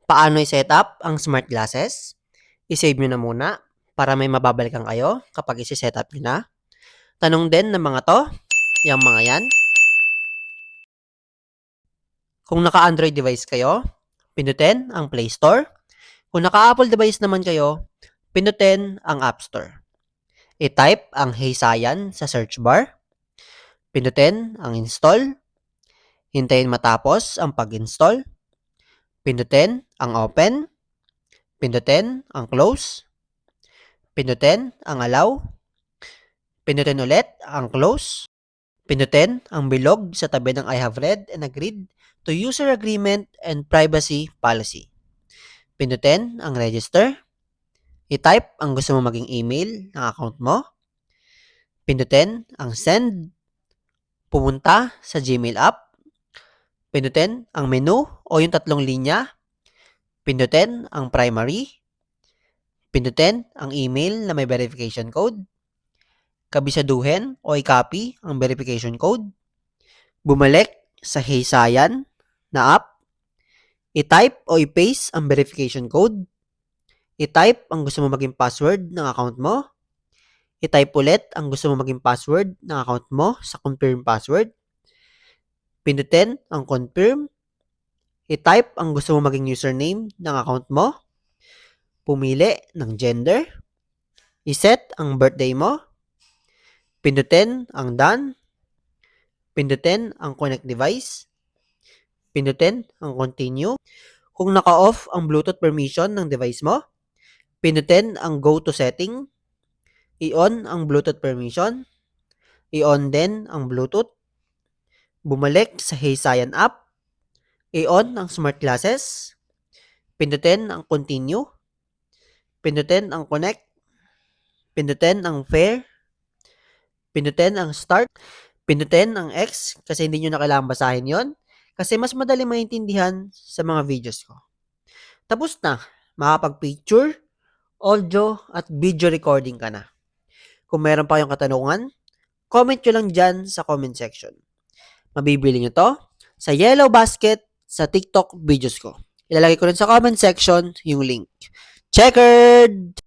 Paano i-set up ang smart glasses? I-save nyo na muna para may mababalikan kayo kapag isi-set up nyo na. Tanong din ng mga to, yung mga yan. Kung naka-Android device kayo, pindutin ang Play Store. Kung naka-Apple device naman kayo, pindutin ang App Store. I-type ang Hey Sayan sa search bar. Pindutin ang Install. Hintayin matapos ang pag-install. Pindutin ang Open. Pindutin ang Close. Pindutin ang Allow. Pindutin ulit ang Close. Pindutin ang bilog sa tabi ng I have read and agreed to user agreement and privacy policy. Pindutin ang Register. I-type ang gusto mo maging email ng account mo. Pindutin ang Send. Pumunta sa Gmail app. Pindutin ang menu o yung tatlong linya. Pindutin ang primary. Pindutin ang email na may verification code. Kabisaduhin o i-copy ang verification code. Bumalik sa Hey Sayan na app. I-type o i-paste ang verification code. I-type ang gusto mo maging password ng account mo. I-type ulit ang gusto mo maging password ng account mo sa confirm password. Pindutin ang confirm. I-type ang gusto mo maging username ng account mo. Pumili ng gender. I-set ang birthday mo. Pindutin ang done. Pindutin ang connect device. Pindutin ang continue. Kung naka-off ang Bluetooth permission ng device mo, pindutin ang go to setting. I-on ang Bluetooth permission. I-on din ang Bluetooth. Bumalik sa Hey Sayan app. I-on ang smart glasses. Pindutin ang continue. Pindutin ang connect. Pindutin ang pair. Pindutin ang start. Pindutin ang X kasi hindi nyo na kailangan basahin yon kasi mas madali maintindihan sa mga videos ko. Tapos na. Makapag-picture, audio, at video recording ka na. Kung meron pa kayong katanungan, comment nyo lang dyan sa comment section. Mabibili nyo to sa Yellow Basket sa TikTok videos ko. Ilalagay ko rin sa comment section yung link. Checkered!